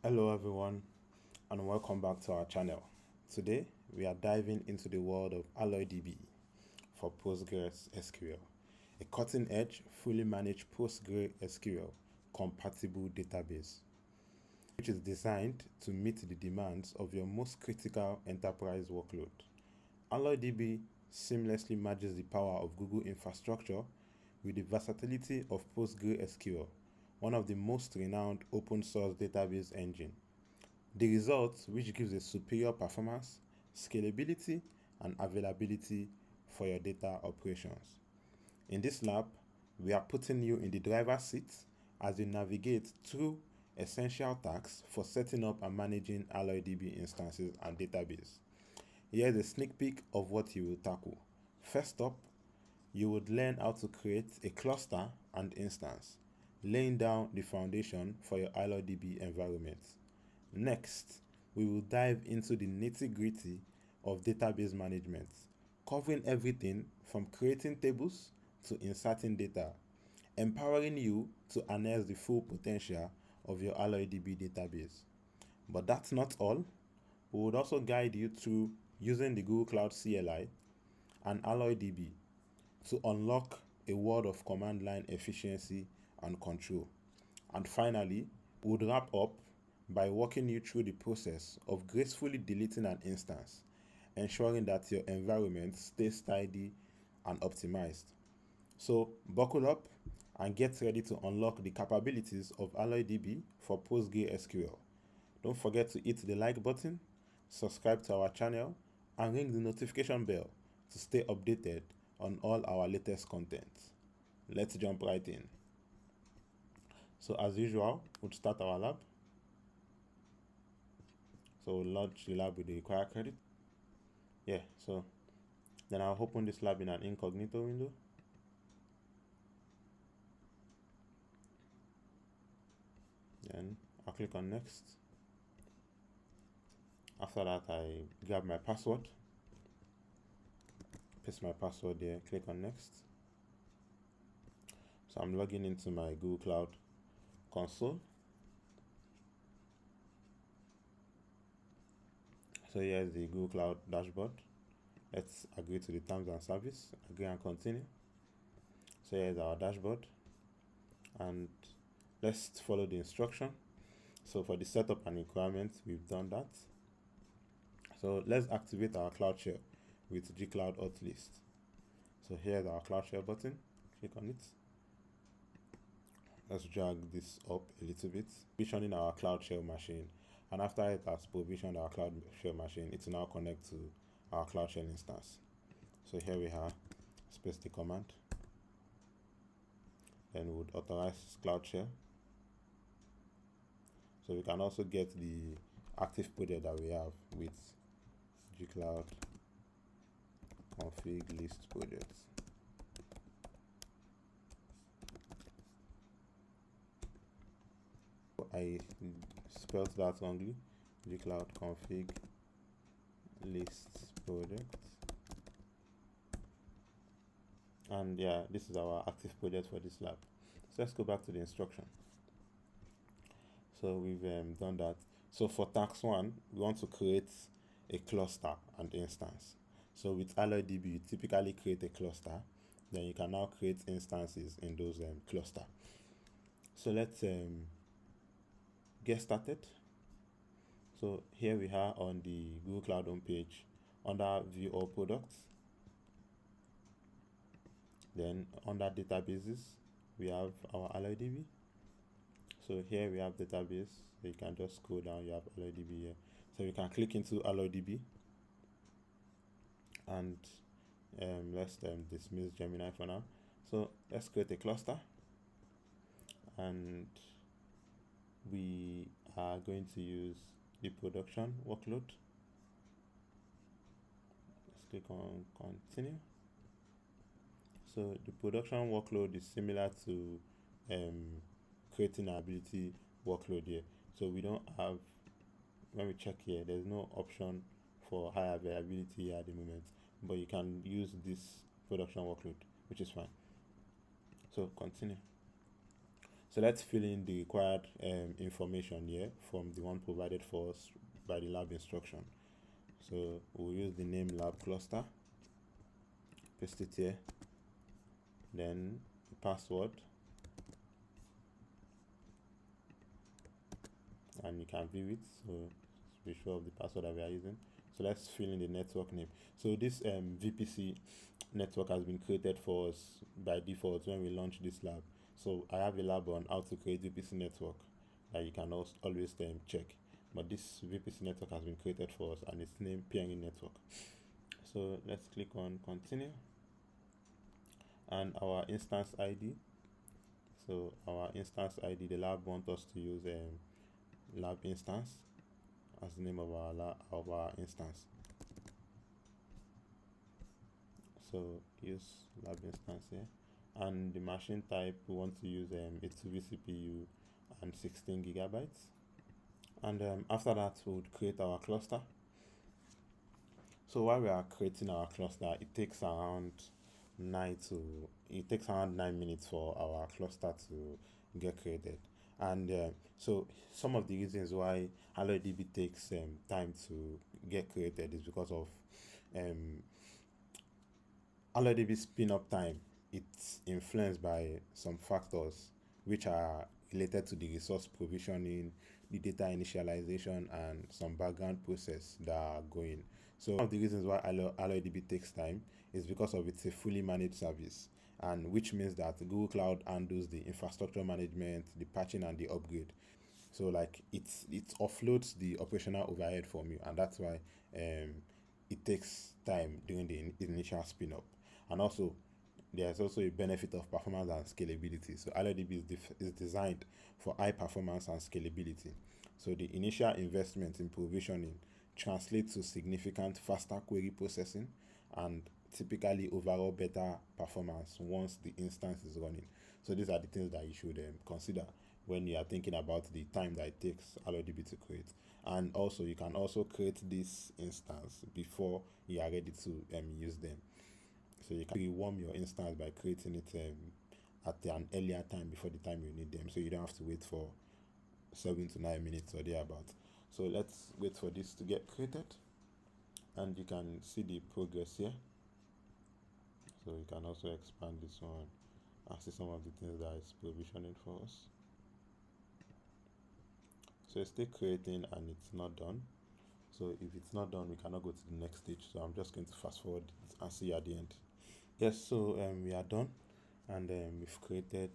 Hello everyone and welcome back to our channel. Today we are diving into the world of AlloyDB for PostgreSQL, a cutting-edge, fully managed PostgreSQL compatible database which is designed to meet the demands of your most critical enterprise workload. AlloyDB seamlessly merges the power of Google infrastructure with the versatility of PostgreSQL, one of the most renowned open source database engine. The result, which gives a superior performance, scalability, and availability for your data operations. In this lab, we are putting you in the driver's seat as you navigate through essential tasks for setting up and managing AlloyDB instances and database. Here's a sneak peek of what you will tackle. First up, you would learn how to create a cluster and instance, laying down the foundation for your AlloyDB environment. Next, we will dive into the nitty-gritty of database management, covering everything from creating tables to inserting data, empowering you to harness the full potential of your AlloyDB database. But that's not all. We would also guide you through using the Google Cloud CLI and AlloyDB to unlock a world of command line efficiency and control. And finally, we would wrap up by walking you through the process of gracefully deleting an instance, ensuring that your environment stays tidy and optimized. So buckle up and get ready to unlock the capabilities of AlloyDB for PostgreSQL. Don't forget to hit the like button, subscribe to our channel, and ring the notification bell to stay updated on all our latest content. Let's jump right in. So as usual, we'll start our lab. So we'll launch the lab with the required credit. So then I'll open this lab in an incognito window. Then I'll click on next. After that, I grab my password, paste my password there, click on next. So I'm logging into my Google Cloud console. So here's the Google Cloud dashboard. Let's agree to the terms and service, agree and continue. So here's our dashboard, and let's follow the instruction. So for the setup and requirements, we've done that. So let's activate our Cloud Shell with gcloud hotlist. So here's our Cloud Shell button, click on it. Let's drag this up a little bit, provisioning our Cloud Shell machine. And after it has provisioned our Cloud Shell machine, it will now connect to our Cloud Shell instance. So here we are, space the command. Then we would authorize Cloud Shell. So we can also get the active project that we have with gcloud config list projects. I spelled that wrongly. Gcloud config list project. And yeah, this is our active project for this lab. So let's go back to the instruction. So we've done that. So for task 1, we want to create a cluster and instance. So with AlloyDB, you typically create a cluster. Then you can now create instances in those cluster. So let's get started. So here we are on the Google Cloud homepage under View All Products. Then under Databases, we have our AlloyDB. So here we have database. So you can just scroll down, you have AlloyDB here. So you can click into AlloyDB. And let's dismiss Gemini for now. So let's create a cluster. And we are going to use the production workload. Let's click on continue. So the production workload is similar to creating an ability workload here. So we don't have, when we check here, there's no option for high availability at the moment, but you can use this production workload, which is fine. So continue. So let's fill in the required information here from the one provided for us by the lab instruction. So we'll use the name lab cluster, paste it here, then the password, and you can view it, so be sure of the password that we are using. So let's fill in the network name. So this VPC network has been created for us by default when we launch this lab. So I have a lab on how to create VPC network that you can always check. But this VPC network has been created for us and it's named peering network. So let's click on continue, and our instance ID. So our instance ID, the lab wants us to use lab instance as the name of our instance. So use lab instance here, and the machine type we want to use a 2V CPU and 16 gigabytes. And after that we would create our cluster. So while we are creating our cluster, it takes around 9 minutes for our cluster to get created. And so some of the reasons why AlloyDB takes time to get created is because of AlloyDB spin up time. It's influenced by some factors which are related to the resource provisioning, the data initialization, and some background process that are going. So one of the reasons why AlloyDB takes time is because of it's a fully managed service, and which means that Google Cloud handles the infrastructure management, the patching, and the upgrade. So like it offloads the operational overhead from you, and that's why it takes time during the initial spin up. And also there's also a benefit of performance and scalability. So AlloyDB is designed for high performance and scalability. So the initial investment in provisioning translates to significant faster query processing and typically overall better performance once the instance is running. So these are the things that you should consider when you are thinking about the time that it takes AlloyDB to create. And also you can also create this instance before you are ready to use them. So you can rewarm your instance by creating it at an earlier time before the time you need them, so you don't have to wait for 7 to 9 minutes or thereabout. So let's wait for this to get created, and you can see the progress here. So you can also expand this one and see some of the things that it's provisioning for us. So it's still creating and it's not done. So if it's not done, we cannot go to the next stage. So I'm just going to fast forward and see you at the end. Yes, so we are done, and we've created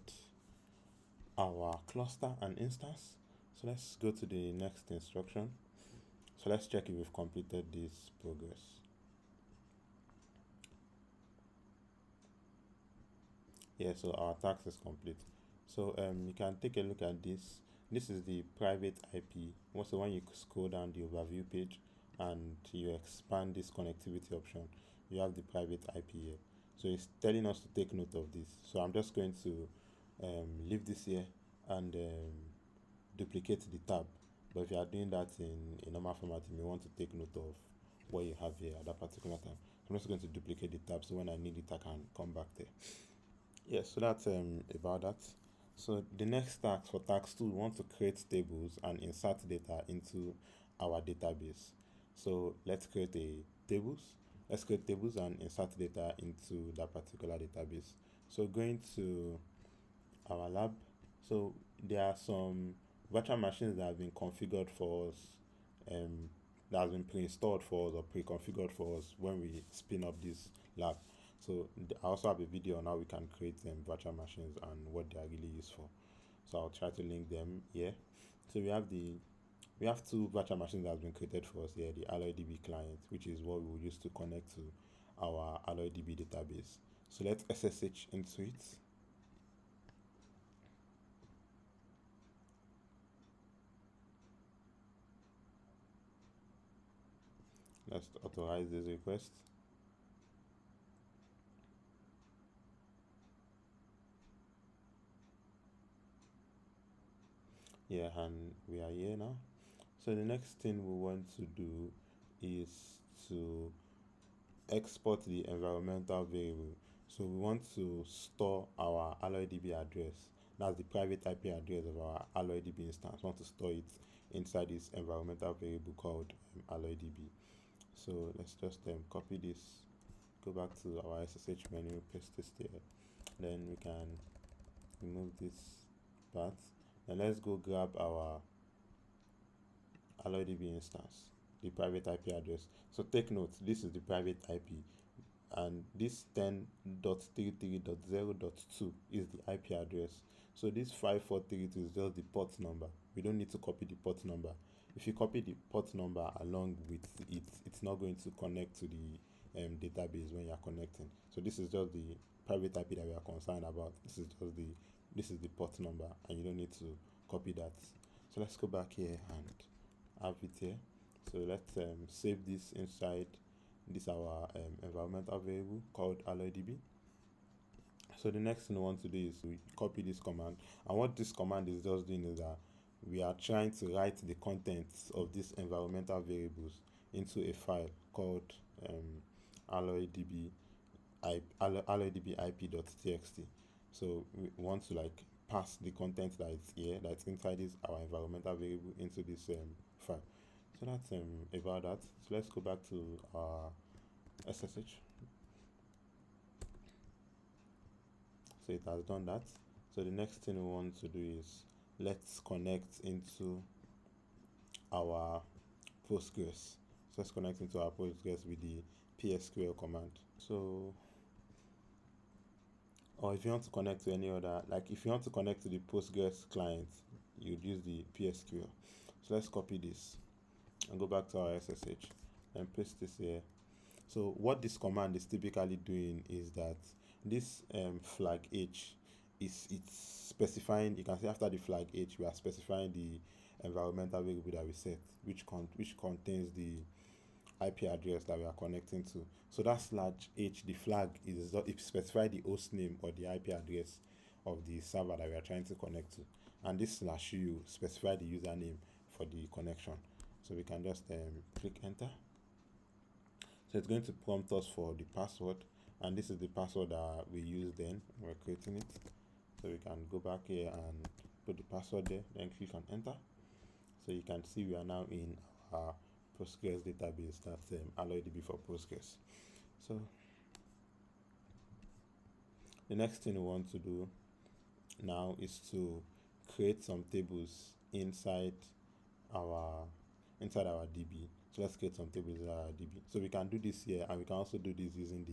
our cluster and instance. So let's go to the next instruction. So let's check if we've completed this progress. Yeah, so our task is complete. So you can take a look at this. This is the private IP. Also, when you scroll down the overview page and you expand this connectivity option, you have the private IP here. So it's telling us to take note of this. So I'm just going to leave this here and duplicate the tab. But if you are doing that in a normal format, you may want to take note of what you have here at that particular time. So I'm just going to duplicate the tab, so when I need it, I can come back there. Yes, so that's about that. So the next task, for task 2, we want to create tables and insert data into our database. So let's create Let's create tables and insert data into that particular database. So going to our lab, so there are some virtual machines that have been configured for us, that has been pre-installed for us or pre-configured for us when we spin up this lab. So I also have a video on how we can create virtual machines and what they are really used for. So I'll try to link them here. So we have 2 virtual machines that have been created for us here, the AlloyDB client, which is what we will use to connect to our AlloyDB database. So let's SSH into it. Let's authorize this request. Yeah, and we are here now. So the next thing we want to do is to export the environmental variable. So we want to store our AlloyDB address That's the private IP address of our AlloyDB instance. We want to store it inside this environmental variable called AlloyDB. So let's just copy this, go back to our SSH menu, paste this there. Then we can remove this part. And let's go grab our AlloyDB instance, the private IP address. So take note, this is the private IP, and this 10.33.0.2 is the IP address. So this 5432 is just the port number. We don't need to copy the port number. If you copy the port number along with it, it's not going to connect to the database when you're connecting. So this is just the private IP that we are concerned about. This is the port number, and you don't need to copy that. So let's go back here and have it here. So let's save this inside this our environmental variable called AlloyDB. So the next thing we want to do is we copy this command, and what this command is just doing is that we are trying to write the contents of these environmental variables into a file called AlloyDB ip.txt. So we want to like pass the content that is here, that's inside this our environmental variable, into this file. So that's about that. So let's go back to our SSH. So it has done that. So the next thing we want to do is let's connect into our Postgres. So let's connect into our Postgres with the PSQL command. So, or if you want to connect to any other, like if you want to connect to the Postgres client, you'd use the PSQL. So let's copy this and go back to our SSH and paste this here. So what this command is typically doing is that this flag H it's specifying, you can see after the flag H we are specifying the environmental variable that we set, which contains the IP address that we are connecting to. So that /h, the flag is it specify the host name or the IP address of the server that we are trying to connect to, and this /u specify the username for the connection. So we can just click enter. So it's going to prompt us for the password, and this is the password that we used then when we're creating it. So we can go back here and put the password there, then click on enter. So you can see we are now in our Postgres database, that's AlloyDB for Postgres. So the next thing we want to do now is to create some tables inside our DB. So let's create some tables in our DB. So we can do this here, and we can also do this using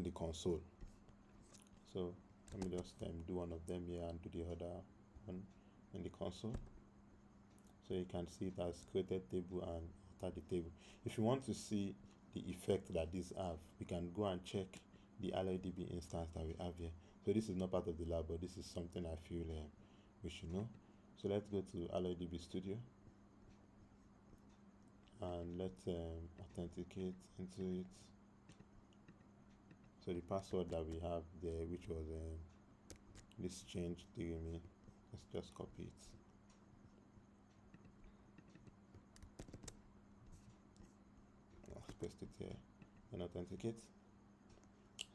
the console. So let me just do one of them here and do the other one in the console. So you can see it has created table and alter the table. If you want to see the effect that these have, we can go and check the AlloyDB instance that we have here. So this is not part of the lab, but this is something I feel we should know. So let's go to AlloyDB Studio and let's authenticate into it. So the password that we have there, which was this change me, let's just copy it. Let's paste it here and authenticate.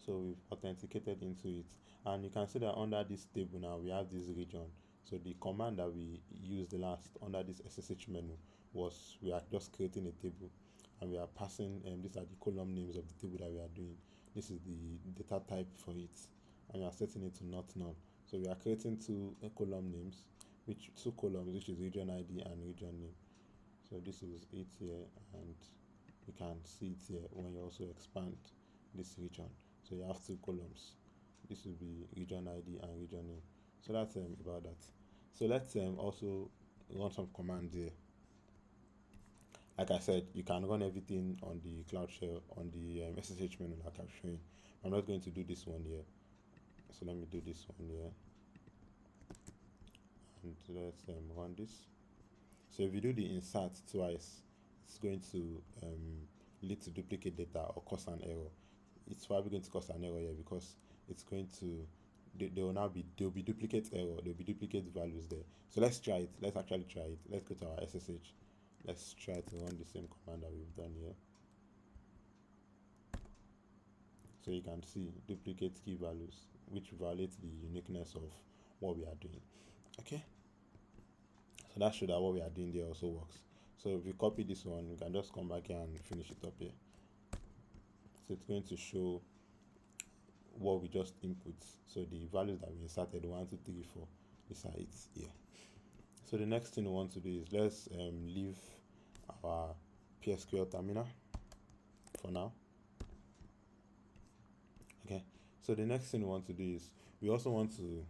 So we've authenticated into it, and you can see that under this table now we have this region. So the command that we used the last under this SSH menu was we are just creating a table, and we are passing these are the column names of the table that we are doing. This is the data type for it, and we are setting it to not null. So we are creating two column names, two columns, which is region ID and region name. So this is it here, and you can see it here when you also expand this region. So you have two columns. This will be region ID and region name. So that's about that. So let's also run some commands here. Like I said, you can run everything on the Cloud Shell on the SSH menu like I'm showing. I'm not going to do this one here. So let me do this one here. And let's run this. So if you do the insert twice, it's going to lead to duplicate data or cause an error. It's probably going to cause an error here because it's going to there will be duplicate error, there will be duplicate values there. So let's try it. Let's actually try it. Let's go to our SSH. Let's try to run the same command that we've done here. So you can see duplicate key values. which violates the uniqueness of what we are doing. Okay, so that shows that what we are doing there also works. So if we copy this one, we can just come back here and finish it up here. So it's going to show what we just input. So the values that we inserted, 1, 2, 3, 4, these are it here. So the next thing we want to do is let's leave our PSQL terminal for now. Okay, so the next thing we want to do is we also want to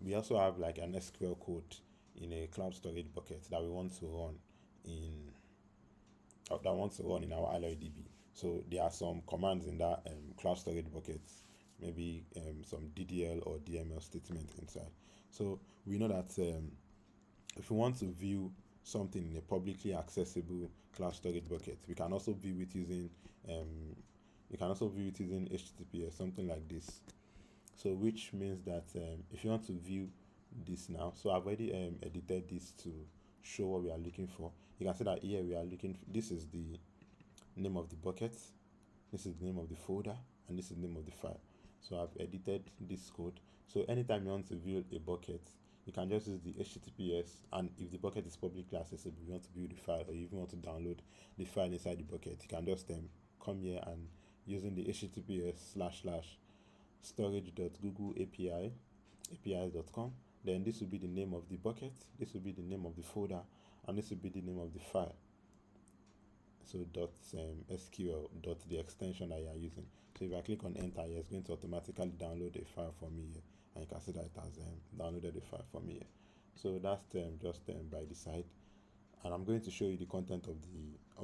we also have like an SQL code in a cloud storage bucket that we want to run in our AlloyDB. So there are some commands in that cloud storage bucket, maybe some DDL or DML statement inside. So we know that if we want to view something in a publicly accessible cloud storage bucket, we can also view it using HTTPS, something like this. So which means that if you want to view this now, so I've already edited this to show what we are looking for. You can see that here we are looking this is the name of the bucket, this is the name of the folder, and this is the name of the file. So I've edited this code. So anytime you want to view a bucket, you can just use the HTTPS, and if the bucket is publicly accessible, you want to view the file, or you even want to download the file inside the bucket, you can just come here and using the https://storage.googleapis.com, then this will be the name of the bucket, this will be the name of the folder, and this will be the name of the file. So .sql the extension that you are using. So if I click on enter here, it's going to automatically download a file for me here, and you can see that it has downloaded a file for me here. So that's just by the side, and I'm going to show you the content of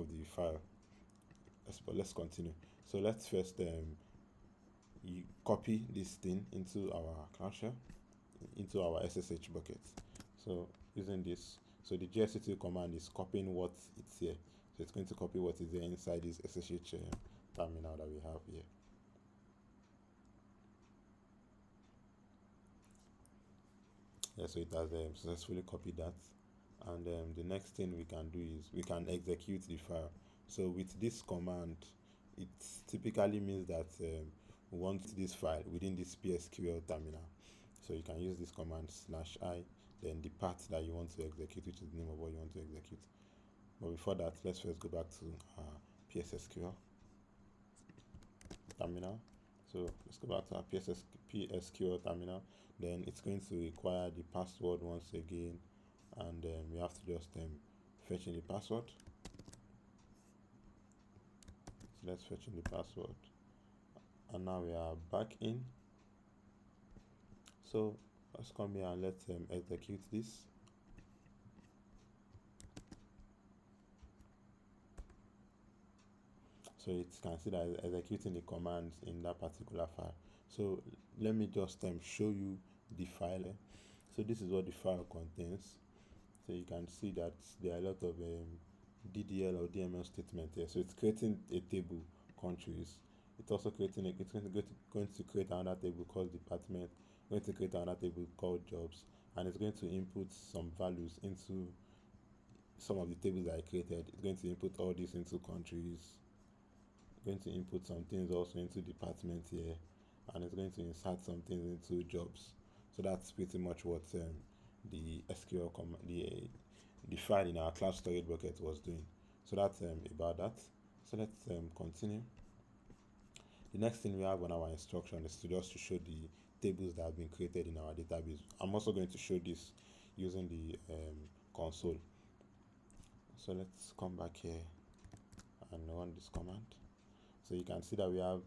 the file. Let's continue. So let's first you copy this thing into our cloud shell, into our SSH bucket. So using this, so the GSP command is copying what it's here. So it's going to copy what is there inside this SSH terminal that we have here. Yeah, so it has successfully copied that. And the next thing we can do is we can execute the file. So with this command, it typically means that we want this file within this PSQL terminal. So you can use this command /i, then the path that you want to execute, which is the name of what you want to execute. But before that, let's first go back to PSSQL terminal. So let's go back to our PSQL terminal. Then it's going to require the password once again, and we have to just fetch in the password. So let's fetch in the password, and now we are back in. So let's come here and let's execute this. So it can see that it's executing the commands in that particular file. So let me just show you the file. So this is what the file contains. So you can see that there are a lot of DDL or DML statements here. So it's creating a table, countries. It's also creating it's going to create another table called department, going to create another table called jobs, and it's going to input some values into some of the tables that I created. It's going to input all this into countries, going to input some things also into department here, and it's going to insert some things into jobs. So that's pretty much what the SQL command, the file in our cloud storage bucket was doing. So that's about that. So let's continue. The next thing we have on our instruction is to show the tables that have been created in our database. I'm also going to show this using the console. So let's come back here and run this command. So you can see that we have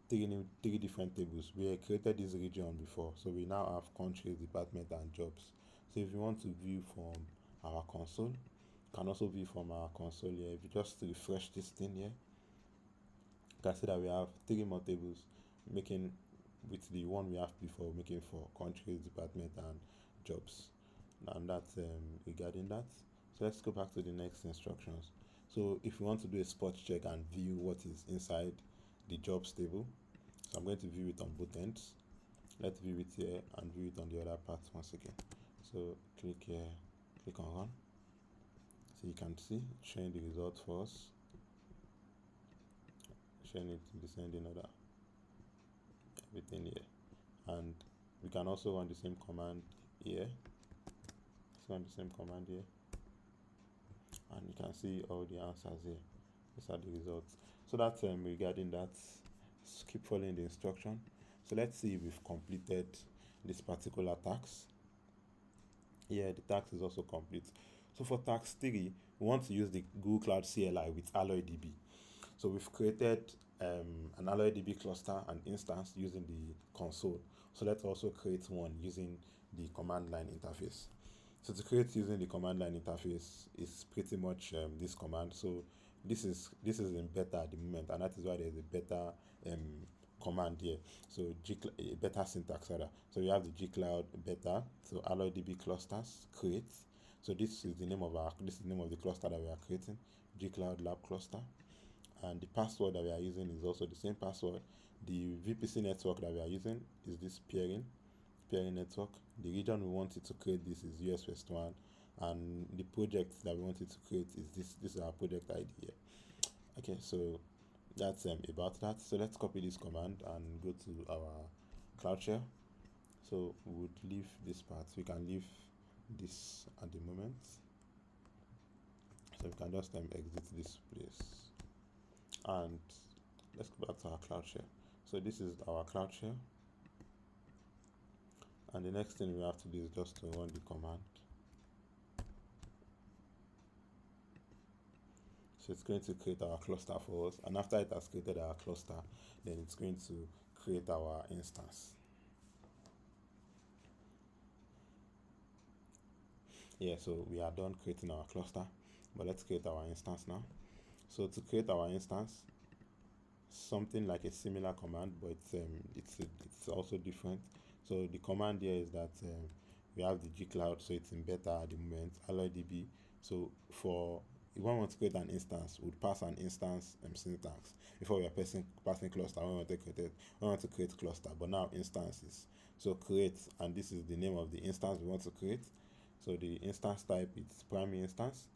three different tables. We had created this region before, so we now have countries, department, and jobs. So if you want to view from our console, you can also view from our console here. If you just refresh this thing here, you can see that we have 3 more tables, making with the one we have before, making for countries, department, and jobs. And that's regarding that. So let's go back to the next instructions. So if you want to do a spot check and view what is inside the jobs table, so I'm going to view it on both ends. Let's view it here and view it on the other part once again. So click here, click on run. So you can see showing the result for us, showing it in descending order. everything here. And we can also run the same command here. Let's run the same command here, and you can see all the answers here. These are the results. So that's regarding that. Keep following the instruction. So let's see if we've completed this particular task. Yeah, the task is also complete. So for task 3, we want to use the Google Cloud CLI with AlloyDB. So we've created an AlloyDB cluster and instance using the console. So let's also create one using the command line interface. So to create using the command line interface is pretty much this command. So this is in beta at the moment, and that is why there's a beta command here. So a beta syntax rather. So we have the gcloud beta. So AlloyDB clusters create. So this is the name of the cluster that we are creating, gcloud lab cluster. And the password that we are using is also the same password. The VPC network that we are using is this peering network. The region we want it to create this is US West 1, and the project that we want it to create is this is our project ID here. Okay, so that's about that. So let's copy this command and go to our cloud shell. So we would leave this part. We can leave this at the moment. So we can just exit this place, and let's go back to our cloud shell. So this is our cloud shell, and the next thing we have to do is just to run the command. So it's going to create our cluster for us, and after it has created our cluster, then it's going to create our instance. Yeah, so we are done creating our cluster, but let's create our instance now. So to create our instance, something like a similar command, but it's also different. So the command here is that we have the gcloud, so it's in beta at the moment, AlloyDB. So for if one wants to create an instance, we'd pass an instance syntax before we are passing cluster. We want to create cluster, but now instances. So create, and this is the name of the instance we want to create. So the instance type is primary instance.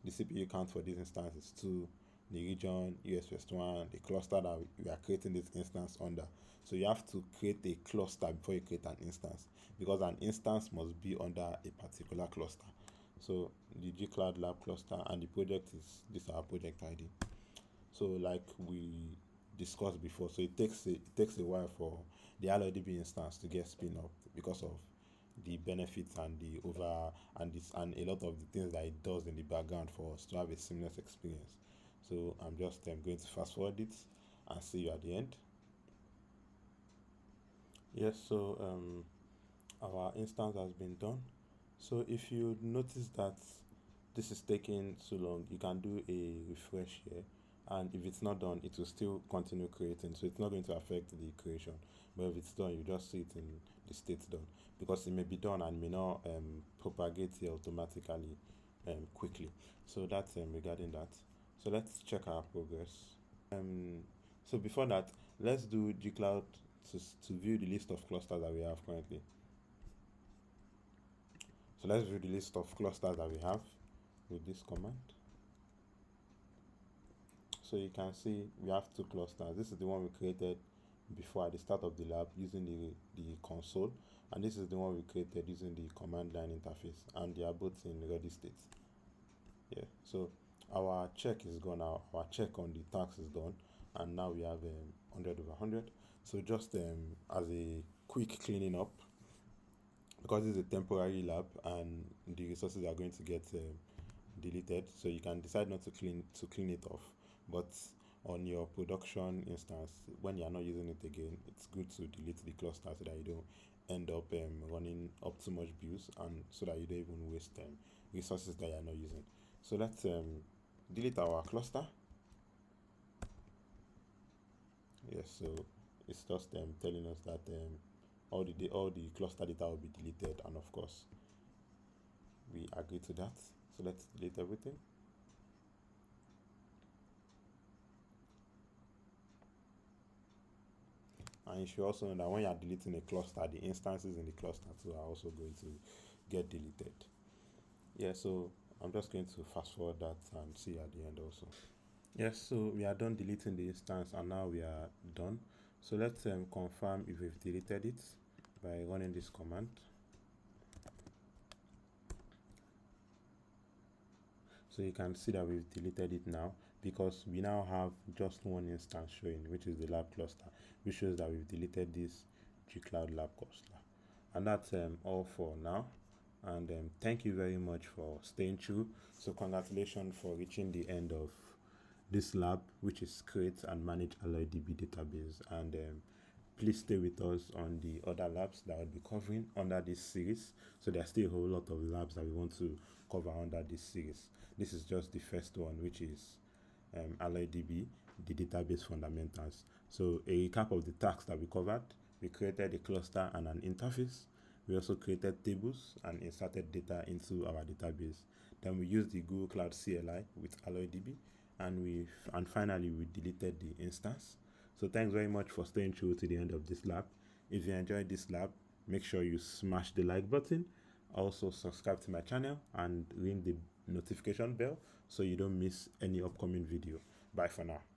The CPU count for this instance is 2. The region US West 1, the cluster that we are creating this instance under. So you have to create a cluster before you create an instance, because an instance must be under a particular cluster. So the gcloud lab cluster, and the project is this our project ID. So like we discussed before, so it takes a while for the AlloyDB instance to get spin up because of the benefits and the and a lot of the things that it does in the background for us to have a seamless experience. So I'm just going to fast forward it and see you at the end. Yes, so our instance has been done. So if you notice that this is taking so long, you can do a refresh here, and if it's not done, it will still continue creating, so it's not going to affect the creation. But if it's done, you just see it in the state done, because it may be done and may not propagate here automatically quickly. So that's regarding that. So let's check our progress. So before that, let's do gcloud to view the list of clusters that we have currently. So let's view the list of clusters that we have with this command. So you can see we have 2 clusters. This is the one we created before at the start of the lab using the console, and this is the one we created using the command line interface, and they are both in ready state. Yeah, so our check is gone now. Our check on the task is done, and now we have 100/100. So just as a quick cleaning up, because it's a temporary lab and the resources are going to get deleted, so you can decide not to clean it off. But on your production instance, when you are not using it again, it's good to delete the cluster so that you don't end up running up too much bills, and so that you don't even waste resources that you are not using. So let's delete our cluster. Yes, so it's just telling us that all the cluster data will be deleted, and of course we agree to that. So let's delete everything. And you should also know that when you are deleting a cluster, the instances in the cluster too are also going to get deleted. Yeah, so I'm just going to fast forward that and see at the end also. Yes, so we are done deleting the instance, and now we are done. So let's confirm if we've deleted it by running this command. So you can see that we've deleted it now, because we now have just one instance showing, which is the lab cluster, which shows that we've deleted this Qwiklabs lab cluster. And that's all for now. And thank you very much for staying true. So congratulations for reaching the end of this lab, which is create and manage AlloyDB database. And please stay with us on the other labs that I'll be covering under this series. So there's still a whole lot of labs that we want to cover under this series. This is just the first one, which is AlloyDB, the database fundamentals. So a recap of the tasks that we covered: we created a cluster and an interface. We also created tables and inserted data into our database. Then we used the Google Cloud CLI with AlloyDB, and finally we deleted the instance. So thanks very much for staying true to the end of this lab. If you enjoyed this lab, make sure you smash the like button. Also subscribe to my channel and ring the notification bell so you don't miss any upcoming video. Bye for now.